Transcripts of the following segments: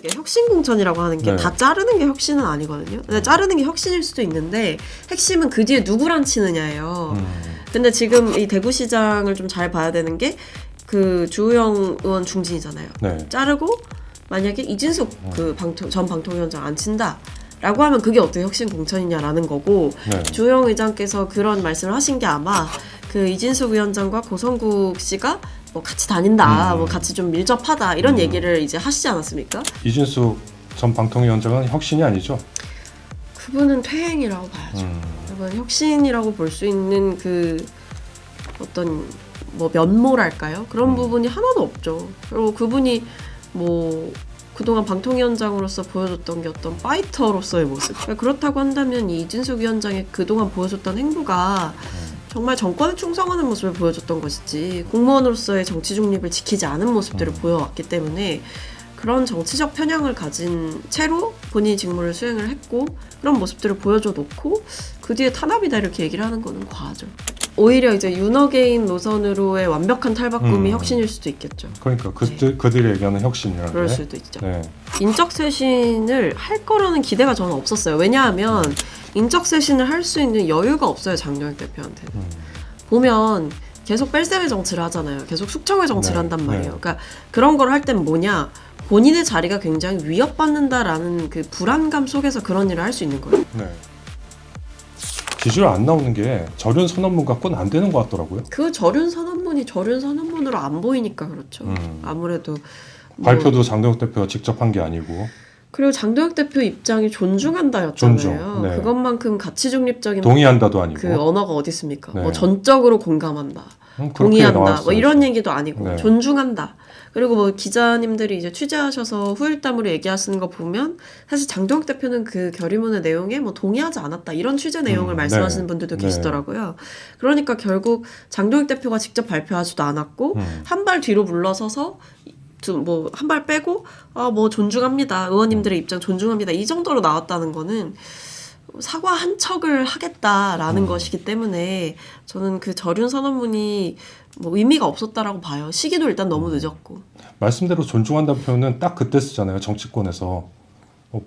이게 혁신공천이라고 하는 게 네. 다 자르는 게 혁신은 아니거든요. 근데 자르는 게 혁신일 수도 있는데 핵심은 그 뒤에 누구랑 치느냐예요. 근데 지금 이 대구시장을 좀 잘 봐야 되는 게 그 주호영 의원 중진이잖아요. 네. 자르고 만약에 이진숙 그 전 방통위원장 안 친다. 라고 하면 그게 어떻게 혁신공천이냐라는 거고 네. 주호영 의장께서 그런 말씀을 하신 게 아마 그 이진숙 위원장과 고성국 씨가 뭐 같이 다닌다, 뭐 같이 좀 밀접하다 이런 얘기를 이제 하시지 않았습니까? 이진숙 전 방통위원장은 혁신이 아니죠? 그분은 퇴행이라고 봐야죠. 그건 혁신이라고 볼 수 있는 그 어떤 뭐 면모랄까요? 그런 부분이 하나도 없죠. 그리고 그분이 뭐 그동안 방통위원장으로서 보여줬던 게 어떤 파이터로서의 모습. 그러니까 그렇다고 한다면 이 이진숙 위원장의 그동안 보여줬던 행보가 정말 정권에 충성하는 모습을 보여줬던 것이지 공무원으로서의 정치 중립을 지키지 않은 모습들을 보여왔기 때문에 그런 정치적 편향을 가진 채로 본인이 직무를 수행을 했고 그런 모습들을 보여줘 놓고 그 뒤에 탄압이다 이렇게 얘기를 하는 거는 과하죠. 오히려 이제 윤어게인 노선으로의 완벽한 탈바꿈이 혁신일 수도 있겠죠. 그러니까 그들이 얘기하는 혁신이라는 그럴 게. 수도 있죠. 네. 인적 쇄신을 할 거라는 기대가 저는 없었어요. 왜냐하면 인적 쇄신을 할 수 있는 여유가 없어요. 장동혁 대표한테는. 보면 계속 뺄셈의 정치를 하잖아요. 계속 숙청의 정치를 네, 한단 말이에요. 네. 그러니까 그런 걸 할 땐 뭐냐. 본인의 자리가 굉장히 위협받는다라는 그 불안감 속에서 그런 일을 할 수 있는 거예요. 네. 지지율 안 나오는 게 절윤 선언문 갖고는 안 되는 것 같더라고요. 그 절윤 선언문이 절윤 선언문으로 안 보이니까 그렇죠. 아무래도 뭐 발표도 장동혁 대표가 직접 한 게 아니고. 그리고 장동혁 대표 입장이 존중한다였잖아요. 존중, 네. 그것만큼 가치 중립적인 동의한다도 아니고. 그 언어가 어디 있습니까? 네. 뭐 전적으로 공감한다, 그렇게 동의한다, 나왔어요. 뭐 이런 얘기도 아니고 네. 존중한다. 그리고 뭐 기자님들이 이제 취재하셔서 후일담으로 얘기하시는 거 보면 사실 장동혁 대표는 그 결의문의 내용에 뭐 동의하지 않았다 이런 취재 내용을 말씀하시는 네. 분들도 네. 계시더라고요. 그러니까 결국 장동혁 대표가 직접 발표하지도 않았고 한 발 뒤로 물러서서 뭐 한 발 빼고 뭐 존중합니다. 의원님들의 입장 존중합니다. 이 정도로 나왔다는 거는 사과 한 척을 하겠다라는 것이기 때문에 저는 그 절윤 선언문이 뭐 의미가 없었다라고 봐요. 시기도 일단 너무 늦었고. 말씀대로 존중한다는 표현은 딱 그때 쓰잖아요. 정치권에서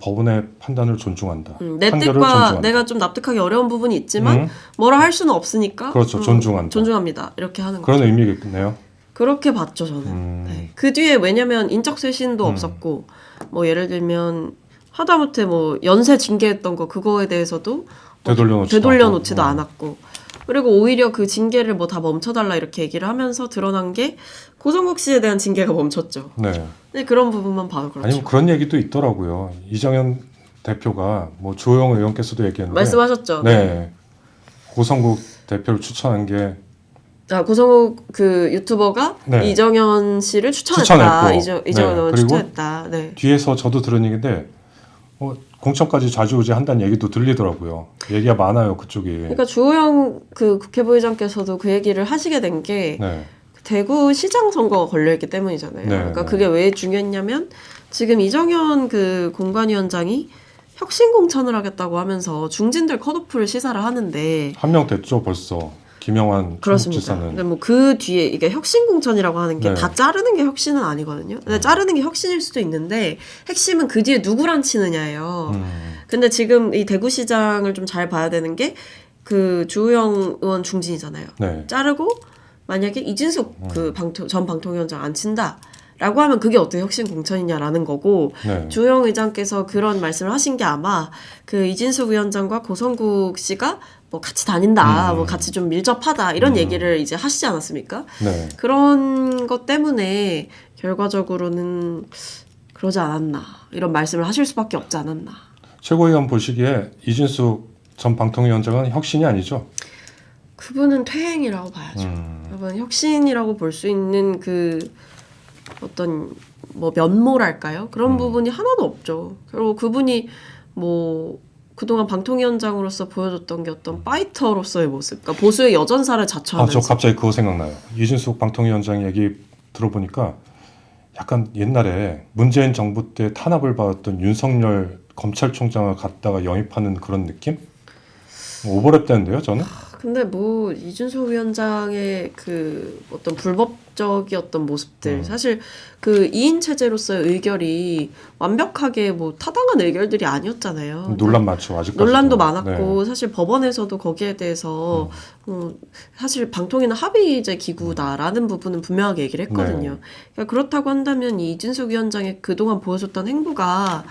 법원의 판단을 존중한다. 내 판결을 뜻과 존중한다. 내가 좀 납득하기 어려운 부분이 있지만 뭐라 할 수는 없으니까 그렇죠. 존중한다. 존중합니다. 이렇게 하는 거죠. 그런 의미겠네요. 그렇게 봤죠 저는. 네. 그 뒤에 왜냐면 인적 쇄신도 없었고 뭐 예를 들면 하다못해 뭐 연쇄 징계했던 거 그거에 대해서도 뭐 되돌려놓지도 않았고 그리고 오히려 그 징계를 뭐 다 멈춰달라 이렇게 얘기를 하면서 드러난 게 고성국 씨에 대한 징계가 멈췄죠. 네. 네, 그런 부분만 봐도 그렇죠. 아니면 그런 얘기도 있더라고요. 이정현 대표가 뭐 주호영 의원께서도 얘기했는데 말씀하셨죠. 네. 고성국 대표를 추천한 게 고성국 그 유튜버가 네. 이정현 씨를 추천했다. 추천했고. 이정현 의원 그리고 추천했다. 네. 뒤에서 저도 들은 얘기인데 공천까지 좌지우지 한다는 얘기도 들리더라고요. 얘기가 많아요 그쪽이. 그러니까 주호영 그 국회부의장께서도 그 얘기를 하시게 된 게 네. 대구 시장 선거가 걸려있기 때문이잖아요. 네, 그러니까 네. 그게 왜 중요했냐면 지금 이정현 그 공관위원장이 혁신 공천을 하겠다고 하면서 중진들 컷오프를 시사를 하는데 한 명 됐죠 벌써. 김영환 그렇습니다. 충북지사는. 근데 뭐 그 뒤에 이게 혁신 공천이라고 하는 게 네. 다 자르는 게 혁신은 아니거든요. 근데 자르는 게 혁신일 수도 있는데 핵심은 그 뒤에 누구랑 치느냐예요. 근데 지금 이 대구시장을 좀 잘 봐야 되는 게 그 주호영 의원 중진이잖아요. 네. 자르고 만약에 이진숙 그 전 방통위원장 안 친다. 라고 하면 그게 어떻게 혁신 공천이냐라는 거고 네. 주호영 의장께서 그런 말씀을 하신 게 아마 그 이진숙 위원장과 고성국 씨가 뭐 같이 다닌다, 뭐 같이 좀 밀접하다 이런 얘기를 이제 하시지 않았습니까? 네. 그런 것 때문에 결과적으로는 그러지 않았나 이런 말씀을 하실 수밖에 없지 않았나. 최고위원 보시기에 이진숙 전 방통위원장은 혁신이 아니죠? 그분은 퇴행이라고 봐야죠. 그분은 혁신이라고 볼 수 있는 그 어떤 뭐 면모랄까요? 그런 부분이 하나도 없죠. 그리고 그분이 뭐 그동안 방통위원장으로서 보여줬던 게 어떤 파이터로서의 모습, 그러니까 보수의 여전사를 자처하면서. 저 갑자기 그거 생각나요. 이진숙 방통위원장 얘기 들어보니까 약간 옛날에 문재인 정부 때 탄압을 받았던 윤석열 검찰총장을 갖다가 영입하는 그런 느낌? 오버랩 되는데요, 저는? 근데 뭐 이준석 위원장의 그 어떤 불법적이었던 모습들 사실 그 2인 체제로서의 의결이 완벽하게 뭐 타당한 의결들이 아니었잖아요. 논란 많죠. 아직까지 논란도 많았고 사실 법원에서도 거기에 대해서 사실 방통위는 합의제 기구다라는 부분은 분명하게 얘기를 했거든요. 그러니까 그렇다고 한다면 이 이준석 위원장의 그동안 보여줬던 행보가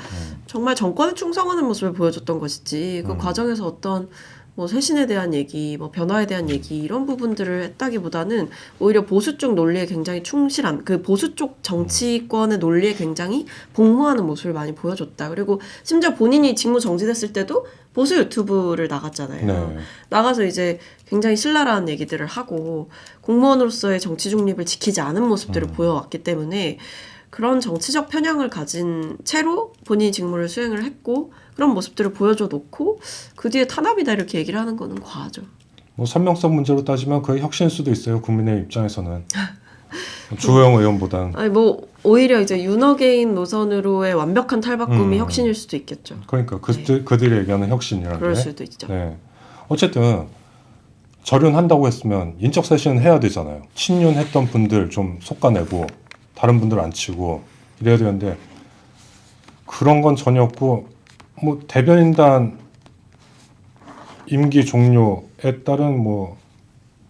정말 정권에 충성하는 모습을 보여줬던 것이지 그 과정에서 어떤 뭐 쇄신에 대한 얘기, 뭐 변화에 대한 얘기 이런 부분들을 했다기보다는 오히려 보수 쪽 논리에 굉장히 충실한 그 보수 쪽 정치권의 논리에 굉장히 복무하는 모습을 많이 보여줬다. 그리고 심지어 본인이 직무 정지됐을 때도 보수 유튜브를 나갔잖아요. 네. 나가서 이제 굉장히 신랄한 얘기들을 하고 공무원으로서의 정치 중립을 지키지 않은 모습들을 보여왔기 때문에 그런 정치적 편향을 가진 채로 본인이 직무를 수행을 했고 그런 모습들을 보여줘 놓고 그 뒤에 탄압이다 이렇게 얘기를 하는 거는 과하죠. 뭐 선명성 문제로 따지면 거의 혁신일 수도 있어요. 국민의 입장에서는. 주호영 의원보다는. 아니 뭐 오히려 이제 윤어게인 노선으로의 완벽한 탈바꿈이 혁신일 수도 있겠죠. 그러니까 그들이 얘기하는 혁신이라는 그럴 게. 수도 있죠. 네. 어쨌든 절윤한다고 했으면 인적 쇄신은 해야 되잖아요. 친윤했던 분들 좀 솎아내고 다른 분들 안 치고 이래야 되는데 그런 건 전혀 없고 뭐 대변인단 임기 종료에 따른 뭐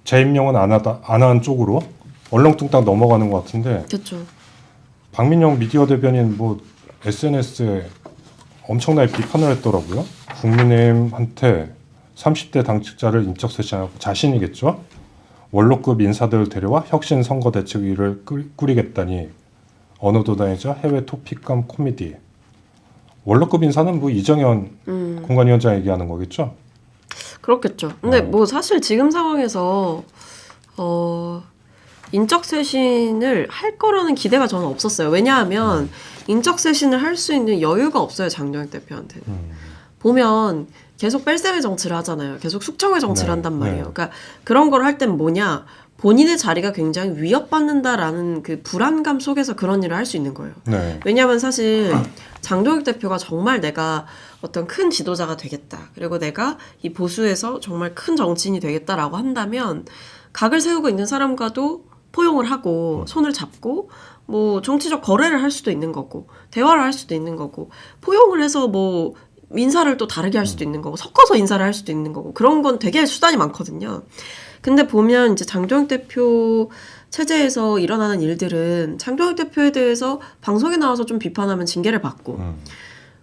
재임명은 안 한 쪽으로 얼렁뚱땅 넘어가는 것 같은데 그렇죠. 박민영 미디어 대변인 뭐 SNS에 엄청나게 비판을 했더라고요. 국민의힘한테 30대 당직자를 인적 쇄신하고 자신이겠죠. 원로급 인사들을 데려와 혁신 선거 대책위를 꾸리겠다니 어느 도단이죠? 해외 토픽감 코미디. 원로급 인사는 뭐 이정현 공관위원장 얘기하는 거겠죠? 그렇겠죠. 근데 뭐 사실 지금 상황에서 인적 쇄신을 할 거라는 기대가 저는 없었어요. 왜냐하면 인적 쇄신을 할 수 있는 여유가 없어요. 장동혁 대표한테는. 보면 계속 뺄셈의 정치를 하잖아요. 계속 숙청의 정치를 한단 말이에요. 그러니까 그런 걸 할 땐 뭐냐? 본인의 자리가 굉장히 위협받는다라는 그 불안감 속에서 그런 일을 할 수 있는 거예요. 네. 왜냐하면 사실 장동혁 대표가 정말 내가 어떤 큰 지도자가 되겠다. 그리고 내가 이 보수에서 정말 큰 정치인이 되겠다라고 한다면 각을 세우고 있는 사람과도 포용을 하고 손을 잡고 뭐 정치적 거래를 할 수도 있는 거고 대화를 할 수도 있는 거고 포용을 해서 뭐 인사를 또 다르게 할 수도 있는 거고 섞어서 인사를 할 수도 있는 거고 그런 건 되게 수단이 많거든요. 근데 보면 이제 장동혁 대표 체제에서 일어나는 일들은 장동혁 대표에 대해서 방송에 나와서 좀 비판하면 징계를 받고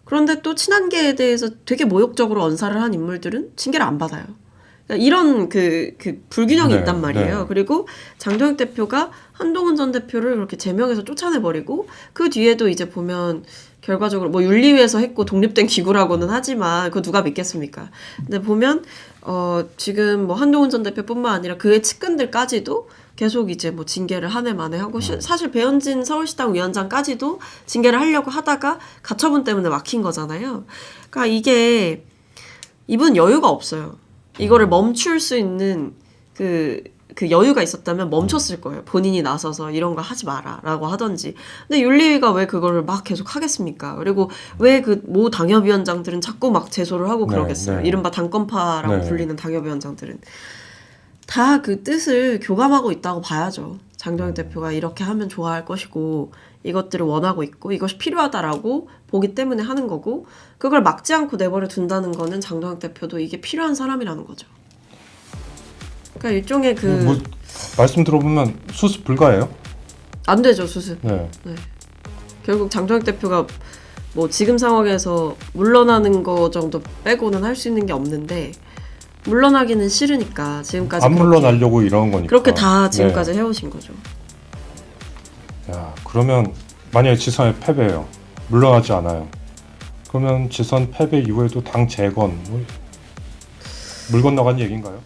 그런데 또 친한계에 대해서 되게 모욕적으로 언사를 한 인물들은 징계를 안 받아요. 그러니까 이런 그 불균형이 네, 있단 말이에요. 네. 그리고 장동혁 대표가 한동훈 전 대표를 그렇게 제명해서 쫓아내버리고 그 뒤에도 이제 보면 결과적으로 뭐 윤리위에서 했고 독립된 기구라고는 하지만 그거 누가 믿겠습니까? 근데 보면 지금 뭐 한동훈 전 대표뿐만 아니라 그의 측근들까지도 계속 이제 뭐 징계를 한 해 만에 하고 사실 배현진 서울시당 위원장까지도 징계를 하려고 하다가 가처분 때문에 막힌 거잖아요. 그러니까 이게 이분 여유가 없어요. 이거를 멈출 수 있는 그 여유가 있었다면 멈췄을 거예요. 본인이 나서서 이런 거 하지 마라라고 하던지. 근데 윤리위가 왜 그거를 막 계속 하겠습니까? 그리고 왜 그 모 당협위원장들은 자꾸 막 제소를 하고 그러겠어요. 네. 이른바 당권파라고 네. 불리는 당협위원장들은. 다 그 뜻을 교감하고 있다고 봐야죠. 장동혁 대표가 이렇게 하면 좋아할 것이고 이것들을 원하고 있고 이것이 필요하다라고 보기 때문에 하는 거고 그걸 막지 않고 내버려 둔다는 거는 장동혁 대표도 이게 필요한 사람이라는 거죠. 그러니까 일종의 뭐, 말씀 들어보면 수습 불가예요? 안 되죠, 수습. 네. 결국 장동혁 대표가 뭐 지금 상황에서 물러나는 거 정도 빼고는 할 수 있는 게 없는데 물러나기는 싫으니까 지금까지 안 물러나려고 이런 거니까. 그렇게 다 지금까지 해오신 거죠. 야, 그러면 만약에 지선에 패배해요. 물러나지 않아요. 그러면 지선 패배 이후에도 당 재건 물 건너간 얘기인가요?